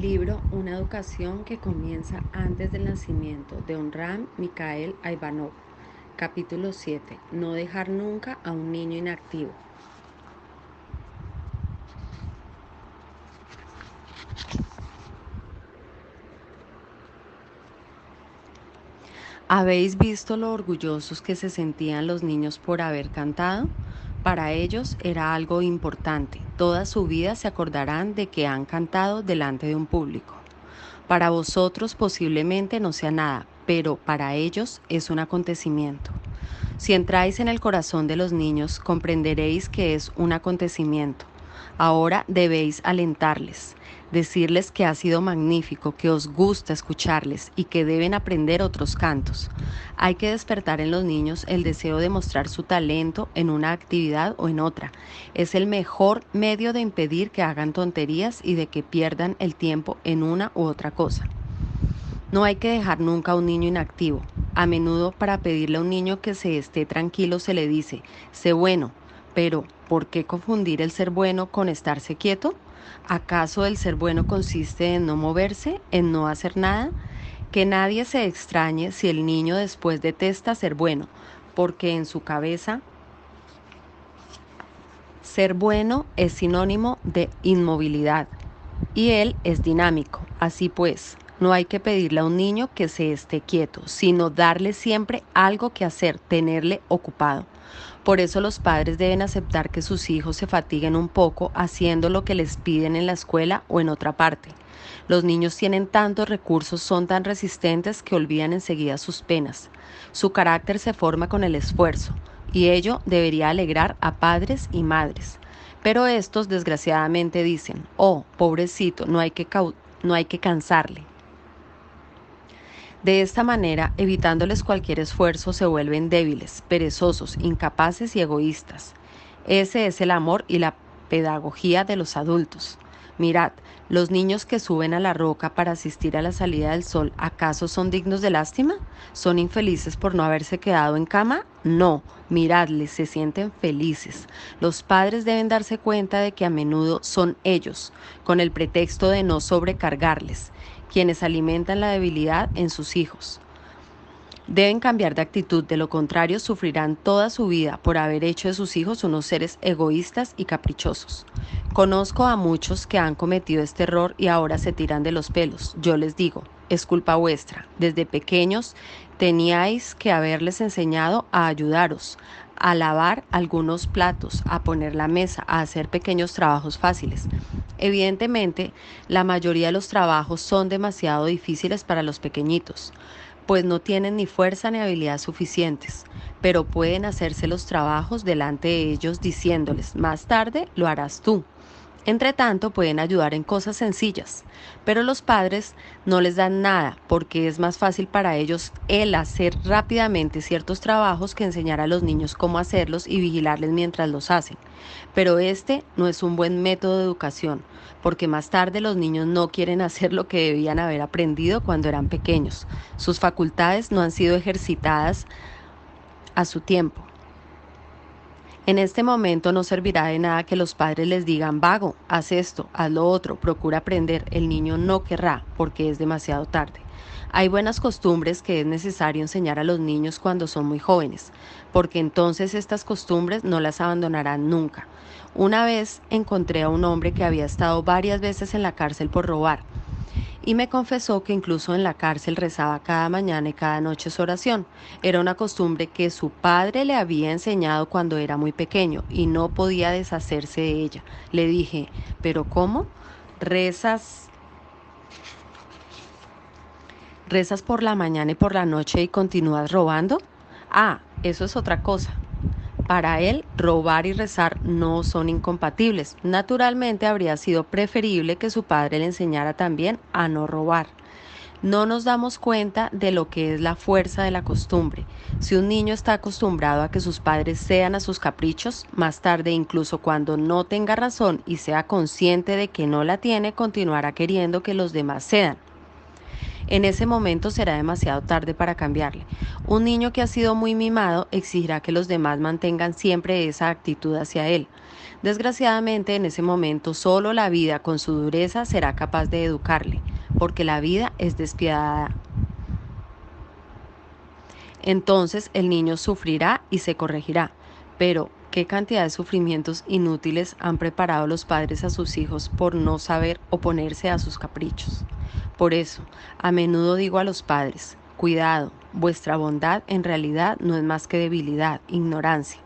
Libro Una educación que comienza antes del nacimiento de Onram Mikhail Ivanov. Capítulo 7. No dejar nunca a un niño inactivo. ¿Habéis visto lo orgullosos que se sentían los niños por haber cantado? Para ellos era algo importante. Toda su vida se acordarán de que han cantado delante de un público. Para vosotros posiblemente no sea nada, pero para ellos es un acontecimiento. Si entráis en el corazón de los niños, comprenderéis que es un acontecimiento. Ahora debéis alentarles, decirles que ha sido magnífico, que os gusta escucharles y que deben aprender otros cantos. Hay que despertar en los niños el deseo de mostrar su talento en una actividad o en otra. Es el mejor medio de impedir que hagan tonterías y de que pierdan el tiempo en una u otra cosa. No hay que dejar nunca a un niño inactivo. A menudo para pedirle a un niño que se esté tranquilo se le dice, sé bueno, pero ¿por qué confundir el ser bueno con estarse quieto? ¿Acaso el ser bueno consiste en no moverse, en no hacer nada? Que nadie se extrañe si el niño después detesta ser bueno, porque en su cabeza ser bueno es sinónimo de inmovilidad y él es dinámico. Así pues, no hay que pedirle a un niño que se esté quieto, sino darle siempre algo que hacer, tenerle ocupado. Por eso los padres deben aceptar que sus hijos se fatiguen un poco haciendo lo que les piden en la escuela o en otra parte. Los niños tienen tantos recursos, son tan resistentes que olvidan enseguida sus penas. Su carácter se forma con el esfuerzo, y ello debería alegrar a padres y madres. Pero estos desgraciadamente dicen, oh, pobrecito, no hay que cansarle. De esta manera, evitándoles cualquier esfuerzo, se vuelven débiles, perezosos, incapaces y egoístas. Ese es el amor y la pedagogía de los adultos. Mirad, los niños que suben a la roca para asistir a la salida del sol, ¿acaso son dignos de lástima? ¿Son infelices por no haberse quedado en cama? No, miradles, se sienten felices. Los padres deben darse cuenta de que a menudo son ellos, con el pretexto de no sobrecargarles, quienes alimentan la debilidad en sus hijos. Deben cambiar de actitud, de lo contrario sufrirán toda su vida por haber hecho de sus hijos unos seres egoístas y caprichosos. Conozco a muchos que han cometido este error y ahora se tiran de los pelos. Yo les digo, es culpa vuestra. Desde pequeños teníais que haberles enseñado a ayudaros, a lavar algunos platos, a poner la mesa, a hacer pequeños trabajos fáciles. Evidentemente, la mayoría de los trabajos son demasiado difíciles para los pequeñitos, pues no tienen ni fuerza ni habilidad suficientes, pero pueden hacerse los trabajos delante de ellos diciéndoles, más tarde lo harás tú. Entre tanto, pueden ayudar en cosas sencillas, pero los padres no les dan nada porque es más fácil para ellos el hacer rápidamente ciertos trabajos que enseñar a los niños cómo hacerlos y vigilarles mientras los hacen. Pero este no es un buen método de educación, porque más tarde los niños no quieren hacer lo que debían haber aprendido cuando eran pequeños. Sus facultades no han sido ejercitadas a su tiempo. En este momento no servirá de nada que los padres les digan, vago, haz esto, haz lo otro, procura aprender. El niño no querrá porque es demasiado tarde. Hay buenas costumbres que es necesario enseñar a los niños cuando son muy jóvenes, porque entonces estas costumbres no las abandonarán nunca. Una vez encontré a un hombre que había estado varias veces en la cárcel por robar, y me confesó que incluso en la cárcel rezaba cada mañana y cada noche su oración. Era una costumbre que su padre le había enseñado cuando era muy pequeño y no podía deshacerse de ella. Le dije, ¿pero cómo? ¿Rezas por la mañana y por la noche y continúas robando? Ah, eso es otra cosa. Para él, robar y rezar no son incompatibles. Naturalmente, habría sido preferible que su padre le enseñara también a no robar. No nos damos cuenta de lo que es la fuerza de la costumbre. Si un niño está acostumbrado a que sus padres cedan a sus caprichos, más tarde, incluso cuando no tenga razón y sea consciente de que no la tiene, continuará queriendo que los demás cedan. En ese momento será demasiado tarde para cambiarle. Un niño que ha sido muy mimado exigirá que los demás mantengan siempre esa actitud hacia él. Desgraciadamente, en ese momento, solo la vida con su dureza será capaz de educarle, porque la vida es despiadada. Entonces el niño sufrirá y se corregirá. Pero, ¿qué cantidad de sufrimientos inútiles han preparado los padres a sus hijos por no saber oponerse a sus caprichos? Por eso, a menudo digo a los padres, cuidado, vuestra bondad en realidad no es más que debilidad, ignorancia.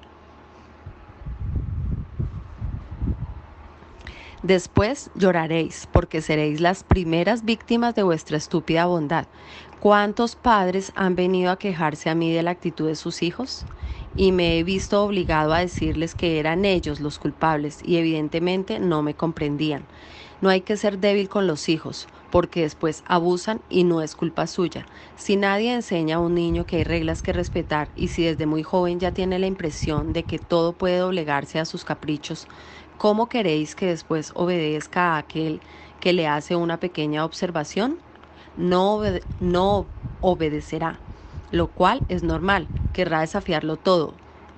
Después lloraréis, porque seréis las primeras víctimas de vuestra estúpida bondad. ¿Cuántos padres han venido a quejarse a mí de la actitud de sus hijos? Y me he visto obligado a decirles que eran ellos los culpables y evidentemente no me comprendían. No hay que ser débil con los hijos, porque después abusan y no es culpa suya. Si nadie enseña a un niño que hay reglas que respetar y si desde muy joven ya tiene la impresión de que todo puede doblegarse a sus caprichos, ¿cómo queréis que después obedezca a aquel que le hace una pequeña observación? No obedecerá, lo cual es normal. Querrá desafiarlo todo,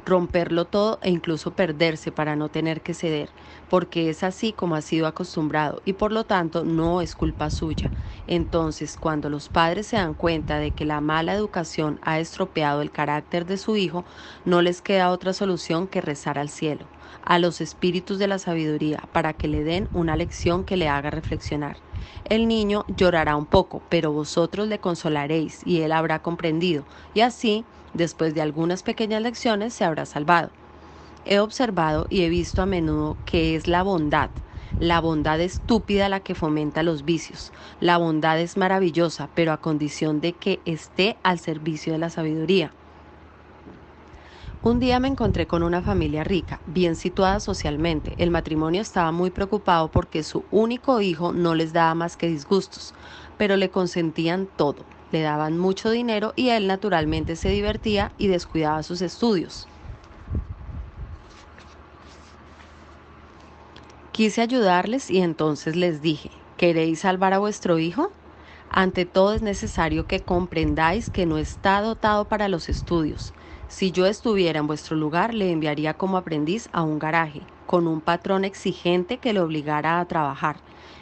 romperlo todo e incluso perderse para no tener que ceder, porque es así como ha sido acostumbrado y por lo tanto no es culpa suya. Entonces, cuando los padres se dan cuenta de que la mala educación ha estropeado el carácter de su hijo, no les queda otra solución que rezar al cielo, a los espíritus de la sabiduría, para que le den una lección que le haga reflexionar. El niño llorará un poco, pero vosotros le consolaréis y él habrá comprendido, y así, después de algunas pequeñas lecciones, se habrá salvado. He observado y he visto a menudo que es la bondad estúpida la que fomenta los vicios. La bondad es maravillosa, pero a condición de que esté al servicio de la sabiduría. Un día me encontré con una familia rica, bien situada socialmente. El matrimonio estaba muy preocupado porque su único hijo no les daba más que disgustos, pero le consentían todo. Le daban mucho dinero y él naturalmente se divertía y descuidaba sus estudios. Quise ayudarles y entonces les dije, ¿queréis salvar a vuestro hijo? Ante todo es necesario que comprendáis que no está dotado para los estudios. Si yo estuviera en vuestro lugar, le enviaría como aprendiz a un garaje, con un patrón exigente que le obligara a trabajar.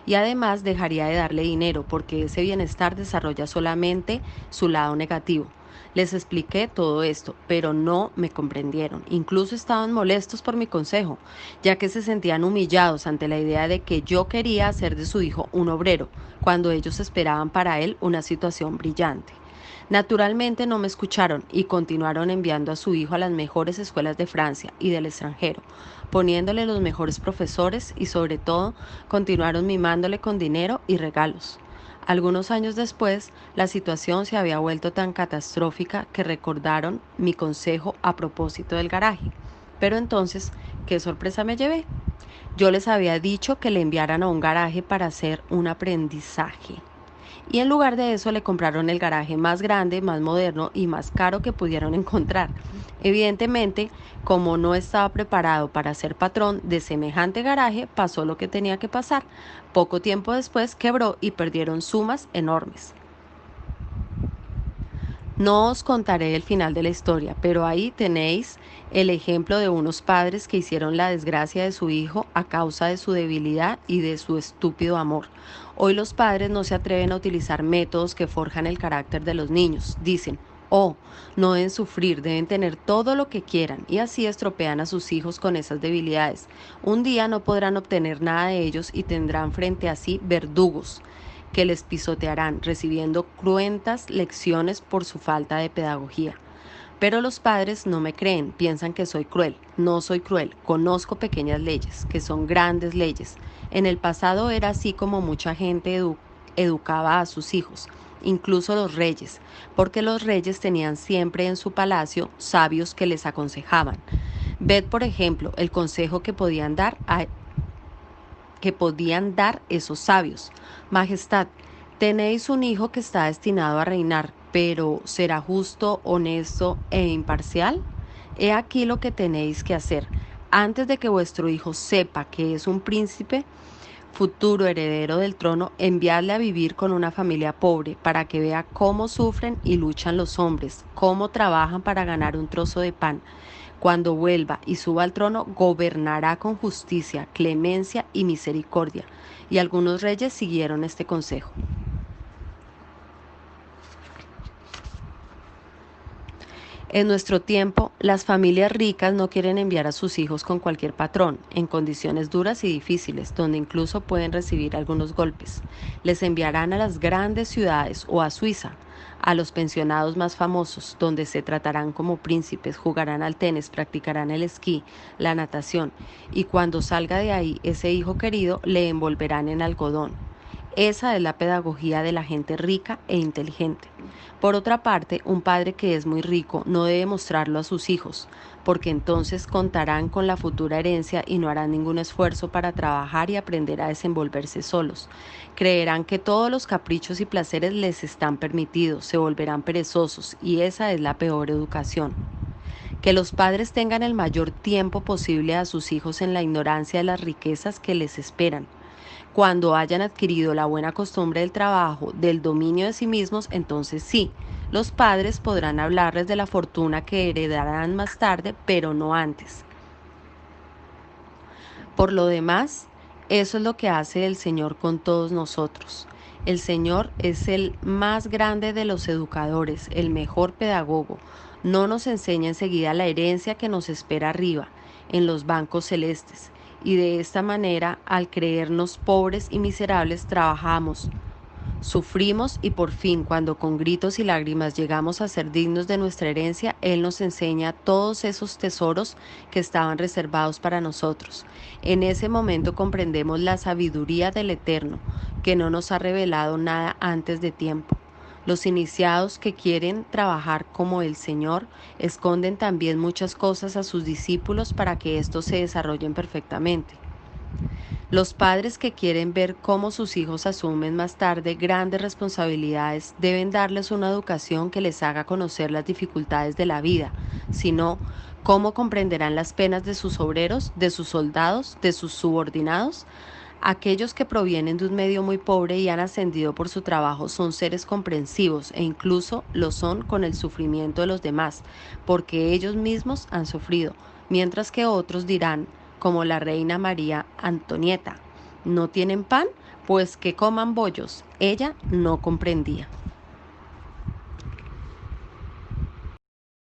Y además dejaría de darle dinero, porque ese bienestar desarrolla solamente su lado negativo. Les expliqué todo esto, pero no me comprendieron. Incluso estaban molestos por mi consejo, ya que se sentían humillados ante la idea de que yo quería hacer de su hijo un obrero, cuando ellos esperaban para él una situación brillante. Naturalmente no me escucharon y continuaron enviando a su hijo a las mejores escuelas de Francia y del extranjero, poniéndole los mejores profesores y sobre todo continuaron mimándole con dinero y regalos. Algunos años después, la situación se había vuelto tan catastrófica que recordaron mi consejo a propósito del garaje. Pero entonces, ¿qué sorpresa me llevé? Yo les había dicho que le enviaran a un garaje para hacer un aprendizaje. Y en lugar de eso le compraron el garaje más grande, más moderno y más caro que pudieron encontrar. Evidentemente, como no estaba preparado para ser patrón de semejante garaje, pasó lo que tenía que pasar. Poco tiempo después quebró y perdieron sumas enormes. No os contaré el final de la historia, pero ahí tenéis el ejemplo de unos padres que hicieron la desgracia de su hijo a causa de su debilidad y de su estúpido amor. Hoy los padres no se atreven a utilizar métodos que forjan el carácter de los niños. Dicen, oh, no deben sufrir, deben tener todo lo que quieran, y así estropean a sus hijos con esas debilidades. Un día no podrán obtener nada de ellos y tendrán frente a sí verdugos que les pisotearán, recibiendo cruentas lecciones por su falta de pedagogía. Pero los padres no me creen, piensan que soy cruel. No soy cruel, conozco pequeñas leyes, que son grandes leyes. En el pasado era así como mucha gente educaba a sus hijos, incluso los reyes, porque los reyes tenían siempre en su palacio sabios que les aconsejaban. Ved, por ejemplo, el consejo que podían dar esos sabios. Majestad, tenéis un hijo que está destinado a reinar, pero ¿será justo, honesto e imparcial? He aquí lo que tenéis que hacer. Antes de que vuestro hijo sepa que es un príncipe, futuro heredero del trono, enviadle a vivir con una familia pobre para que vea cómo sufren y luchan los hombres, cómo trabajan para ganar un trozo de pan. Cuando vuelva y suba al trono, gobernará con justicia, clemencia y misericordia. Y algunos reyes siguieron este consejo. En nuestro tiempo, las familias ricas no quieren enviar a sus hijos con cualquier patrón, en condiciones duras y difíciles, donde incluso pueden recibir algunos golpes. Les enviarán a las grandes ciudades o a Suiza, a los pensionados más famosos, donde se tratarán como príncipes, jugarán al tenis, practicarán el esquí, la natación, y cuando salga de ahí ese hijo querido, le envolverán en algodón. Esa es la pedagogía de la gente rica e inteligente. Por otra parte, un padre que es muy rico no debe mostrarlo a sus hijos, porque entonces contarán con la futura herencia y no harán ningún esfuerzo para trabajar y aprender a desenvolverse solos. Creerán que todos los caprichos y placeres les están permitidos, se volverán perezosos, y esa es la peor educación. Que los padres tengan el mayor tiempo posible a sus hijos en la ignorancia de las riquezas que les esperan. Cuando hayan adquirido la buena costumbre del trabajo, del dominio de sí mismos, entonces sí, los padres podrán hablarles de la fortuna que heredarán más tarde, pero no antes. Por lo demás, eso es lo que hace el Señor con todos nosotros. El Señor es el más grande de los educadores, el mejor pedagogo. No nos enseña enseguida la herencia que nos espera arriba, en los bancos celestes. Y de esta manera, al creernos pobres y miserables, trabajamos, sufrimos y por fin, cuando con gritos y lágrimas llegamos a ser dignos de nuestra herencia, Él nos enseña todos esos tesoros que estaban reservados para nosotros. En ese momento comprendemos la sabiduría del Eterno, que no nos ha revelado nada antes de tiempo. Los iniciados que quieren trabajar como el Señor esconden también muchas cosas a sus discípulos para que éstos se desarrollen perfectamente. Los padres que quieren ver cómo sus hijos asumen más tarde grandes responsabilidades deben darles una educación que les haga conocer las dificultades de la vida, si no, ¿cómo comprenderán las penas de sus obreros, de sus soldados, de sus subordinados? Aquellos que provienen de un medio muy pobre y han ascendido por su trabajo son seres comprensivos e incluso lo son con el sufrimiento de los demás, porque ellos mismos han sufrido, mientras que otros dirán, como la reina María Antonieta, ¿no tienen pan? Pues que coman bollos. Ella no comprendía.